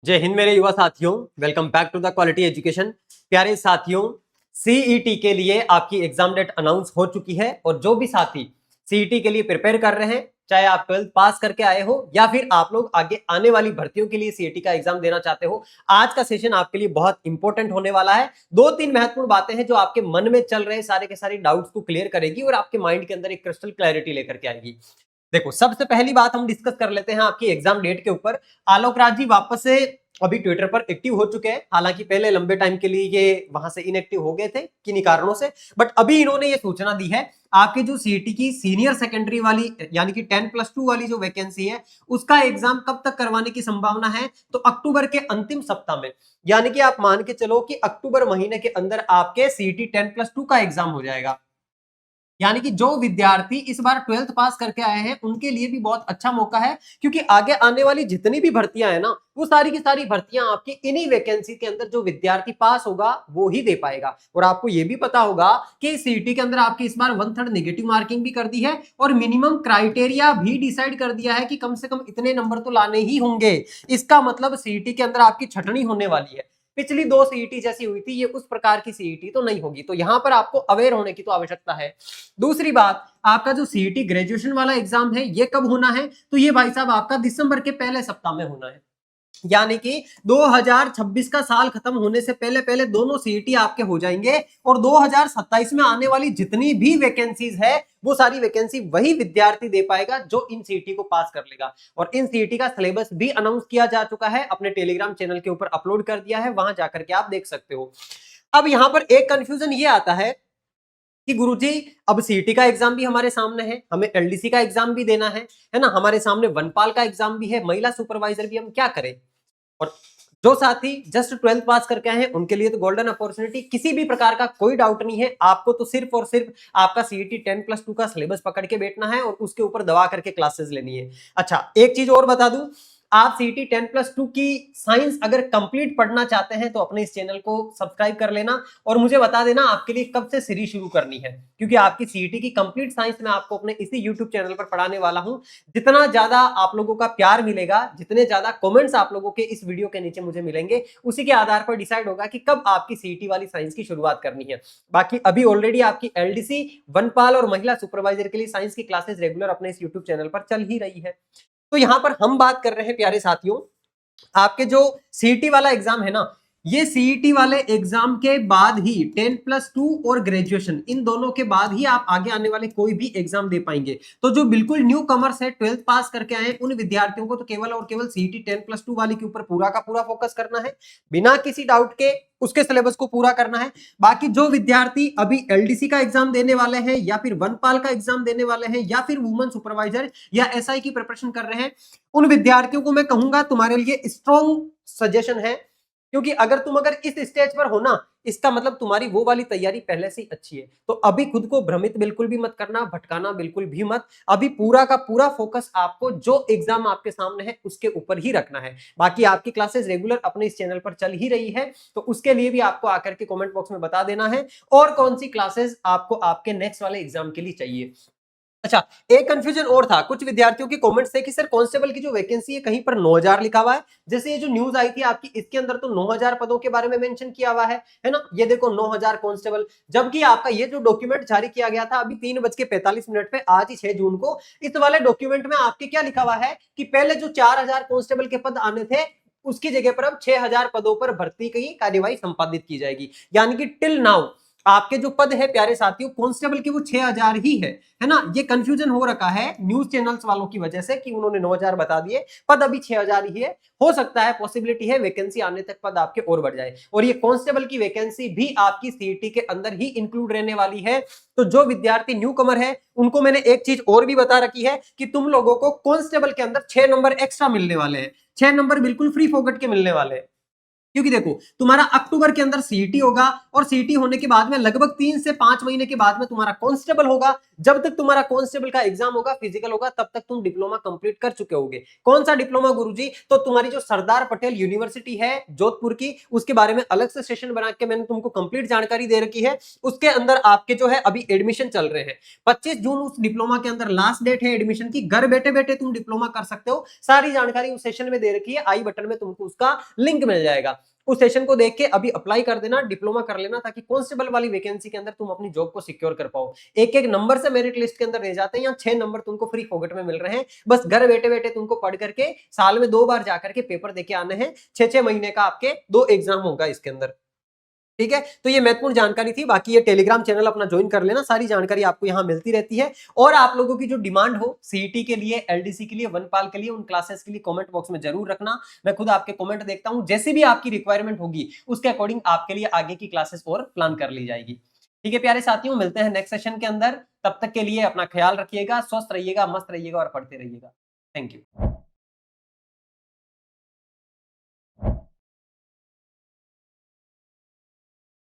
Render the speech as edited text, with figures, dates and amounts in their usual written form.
जय हिंद मेरे युवा साथियों, welcome back to the quality education. प्यारे साथियों, सीईटी के लिए आपकी एग्जाम डेट अनाउंस हो चुकी है और जो भी साथी सीईटी के लिए प्रिपेयर कर रहे हैं, चाहे आप 12th पास करके आए हो या फिर आप लोग आगे आने वाली भर्तियों के लिए सीईटी का एग्जाम देना चाहते हो, आज का सेशन आपके लिए बहुत इंपॉर्टेंट होने वाला है। दो तीन महत्वपूर्ण बातें हैं जो आपके मन में चल रहे सारे के सारे डाउट्स को क्लियर करेगी और आपके माइंड के अंदर एक क्रिस्टल क्लैरिटी लेकर के आएगी। देखो, सबसे पहली बात हम डिस्कस कर लेते हैं आपकी एग्जाम डेट के ऊपर। आलोक राज जी वापस से अभी ट्विटर पर एक्टिव हो चुके हैं। हालांकि पहले लंबे टाइम के लिए ये वहां से इनएक्टिव हो गए थे किन्हीं कारणों से, बट अभी इन्होंने ये सूचना दी है आपके जो सीईटी की सीनियर सेकेंडरी वाली यानी कि 10+2 वाली जो वैकेंसी है उसका एग्जाम कब तक करवाने की संभावना है, तो अक्टूबर के अंतिम सप्ताह में, यानी कि आप मान के चलो कि अक्टूबर महीने के अंदर आपके सीईटी 10+2 का एग्जाम हो जाएगा। यानी कि जो विद्यार्थी इस बार 12th पास करके आए हैं उनके लिए भी बहुत अच्छा मौका है, क्योंकि आगे आने वाली जितनी भी भर्तियां हैं ना, वो सारी की सारी भर्तियां आपकी इन्हीं वैकेंसी के अंदर जो विद्यार्थी पास होगा वो ही दे पाएगा। और आपको ये भी पता होगा कि सीईटी के अंदर आपकी इस बार 1/3 नेगेटिव मार्किंग भी कर दी है और मिनिमम क्राइटेरिया भी डिसाइड कर दिया है कि कम से कम इतने नंबर तो लाने ही होंगे। इसका मतलब सीईटी के अंदर आपकी छटनी होने वाली है। पिछली दो सीईटी जैसी हुई थी, ये उस प्रकार की सीईटी तो नहीं होगी, तो यहां पर आपको अवेयर होने की तो आवश्यकता है। दूसरी बात, आपका जो सीईटी ग्रेजुएशन वाला एग्जाम है ये कब होना है, तो ये भाई साहब आपका दिसंबर के पहले सप्ताह में होना है। यानी कि 2026 का साल खत्म होने से पहले पहले दोनों सीईटी आपके हो जाएंगे और 2027 में आने वाली जितनी भी वैकेंसीज है वो सारी वैकेंसी वही विद्यार्थी दे पाएगा जो इन सीईटी को पास कर लेगा। और इन सीईटी का सिलेबस भी अनाउंस किया जा चुका है, अपने टेलीग्राम चैनल के ऊपर अपलोड कर दिया है, वहां जाकर के आप देख सकते हो। अब यहां पर एक कंफ्यूजन ये आता है कि गुरुजी, अब सीईटी का एग्जाम भी हमारे सामने है, हमें एलडीसी का एग्जाम भी देना है ना, हमारे सामने वनपाल का एग्जाम भी है, महिला सुपरवाइजर भी, हम क्या करें। और जो साथी जस्ट 12th पास करके आए हैं उनके लिए तो गोल्डन अपॉर्चुनिटी, किसी भी प्रकार का कोई डाउट नहीं है, आपको तो सिर्फ और सिर्फ आपका सीईटी 10+2 का सिलेबस पकड़ के बैठना है और उसके ऊपर दवा करके क्लासेस लेनी है। अच्छा, एक चीज और बता दूं, आप सीईटी 10+2 की साइंस अगर कंप्लीट पढ़ना चाहते हैं तो अपने इस चैनल को सब्सक्राइब कर लेना और मुझे बता देना आपके लिए कब से सीरीज शुरू करनी है, क्योंकि आपकी सीईटी की कंप्लीट साइंस मैं आपको अपने इसी यूट्यूब चैनल पर पढ़ाने वाला हूं। जितना ज्यादा आप लोगों का प्यार मिलेगा, जितने ज्यादा कमेंट्स आप लोगों के इस वीडियो के नीचे मुझे मिलेंगे, उसी के आधार पर डिसाइड होगा कि कब आपकी सीईटी वाली साइंस की शुरुआत करनी है। बाकी अभी ऑलरेडी आपकी एलडीसी, वनपाल और महिला सुपरवाइजर के लिए साइंस की क्लासेस रेगुलर अपने इस यूट्यूब चैनल पर चल ही रही है। तो यहां पर हम बात कर रहे हैं प्यारे साथियों, आपके जो सीईटी वाला एग्जाम है ना, ये सीईटी वाले एग्जाम के बाद ही 10+2 और ग्रेजुएशन, इन दोनों के बाद ही आप आगे आने वाले कोई भी एग्जाम दे पाएंगे। तो जो बिल्कुल न्यू कमर्स है, 12th पास करके आए, उन विद्यार्थियों को तो केवल और केवल सीईटी 10+2 वाले के ऊपर पूरा का पूरा फोकस करना है, बिना किसी डाउट के उसके सिलेबस को पूरा करना है। बाकी जो विद्यार्थी अभी एलडीसी का एग्जाम देने वाले हैं या फिर वनपाल का एग्जाम देने वाले हैं या फिर वुमेन सुपरवाइजर या एसआई की प्रिपरेशन कर रहे हैं, उन विद्यार्थियों को मैं कहूंगा तुम्हारे लिए स्ट्रॉन्ग सजेशन है, क्योंकि अगर इस स्टेज पर हो ना, इसका मतलब तुम्हारी वो वाली तैयारी पहले से ही अच्छी है। तो अभी खुद को भ्रमित बिल्कुल भी मत करना, भटकाना बिल्कुल भी मत। अभी पूरा का पूरा फोकस आपको जो एग्जाम आपके सामने है उसके ऊपर ही रखना है। बाकी आपकी क्लासेस रेगुलर अपने इस चैनल पर चल ही रही है, तो उसके लिए भी आपको आकर के कमेंट बॉक्स में बता देना है और कौन सी क्लासेस आपको आपके नेक्स्ट वाले एग्जाम के लिए चाहिए। अच्छा, एक कंफ्यूजन और था, कुछ विद्यार्थियों के कमेंट्स थे कि सर कांस्टेबल की जो वैकेंसी है कहीं पर 9000 लिखा हुआ है, जैसे ये जो न्यूज आई थी आपकी, इसके अंदर तो 9000 पदों के बारे में मेंशन किया हुआ है ना, ये देखो 9000 कांस्टेबल, जबकि आपका ये जो डॉक्यूमेंट जारी किया गया था अभी 3:45 पे, आज ही 6 जून को, इस वाले डॉक्यूमेंट में आपके क्या लिखा हुआ है कि पहले जो 4000 कांस्टेबल के पद आने थे उसकी जगह पर अब 6000 पदों पर भर्ती की कार्यवाही संपादित की जाएगी। यानी कि टिल नाउ आपके जो पद है प्यारे साथियों कांस्टेबल के वो 6000 ही है ना। ये कंफ्यूजन हो रखा है न्यूज चैनल्स वालों की वजह से कि उन्होंने 9000 बता दिए, पद अभी 6000 ही है। हो सकता है, पॉसिबिलिटी है वैकेंसी आने तक पद आपके और बढ़ जाए, और ये कांस्टेबल की वैकेंसी भी आपकी सीईटी के अंदर ही इंक्लूड रहने वाली है। तो जो विद्यार्थी न्यू कमर है उनको मैंने एक चीज और भी बता रखी है कि तुम लोगों को कांस्टेबल के अंदर 6 नंबर एक्स्ट्रा मिलने वाले हैं, 6 नंबर बिल्कुल फ्री फोकट के मिलने वाले हैं। क्योंकि देखो तुम्हारा अक्टूबर के अंदर सीईटी होगा और सीईटी होने के बाद में लगभग 3 से 5 महीने के बाद में तुम्हारा कांस्टेबल होगा। जब तक तुम्हारा कांस्टेबल का एग्जाम होगा, फिजिकल होगा, तब तक तुम डिप्लोमा कंप्लीट कर चुके होगे। कौन सा डिप्लोमा गुरुजी? तो तुम्हारी जो सरदार पटेल यूनिवर्सिटी है जोधपुर की, उसके बारे में अलग से सेशन बना के मैंने तुमको कंप्लीट जानकारी दे रखी है। उसके अंदर आपके जो है अभी एडमिशन चल रहे हैं। 25 जून उस डिप्लोमा के अंदर लास्ट डेट है एडमिशन की। घर बैठे बैठे तुम डिप्लोमा कर सकते हो। सारी जानकारी उस सेशन में दे रखी है, आई बटन में तुमको उसका लिंक मिल जाएगा। उस सेशन को देख के अभी अप्लाई कर देना, डिप्लोमा कर लेना, ताकि कांस्टेबल वाली वैकेंसी के अंदर तुम अपनी जॉब को सिक्योर कर पाओ। एक एक नंबर से मेरिट लिस्ट के अंदर रह जाते हैं, यहाँ 6 नंबर तुमको फ्री फोकट में मिल रहे हैं। बस घर बैठे बैठे तुमको पढ़ करके साल में 2 बार जाकर के पेपर देके आने हैं। 6-6 महीने का आपके 2 एग्जाम होगा इसके अंदर। ठीक है, तो ये महत्वपूर्ण जानकारी थी। बाकी ये टेलीग्राम चैनल अपना ज्वाइन कर लेना, सारी जानकारी आपको यहाँ मिलती रहती है। और आप लोगों की जो डिमांड हो सीईटी के लिए, एलडीसी के लिए, वनपाल के लिए, उन क्लासेस के लिए कमेंट बॉक्स में जरूर रखना। मैं खुद आपके कमेंट देखता हूँ, जैसे भी आपकी रिक्वायरमेंट होगी उसके अकॉर्डिंग आपके लिए आगे की क्लासेस और प्लान कर ली जाएगी। ठीक है प्यारे साथियों, मिलते हैं नेक्स्ट सेशन के अंदर। तब तक के लिए अपना ख्याल रखिएगा, स्वस्थ रहिएगा, मस्त रहिएगा और पढ़ते रहिएगा। Thank you.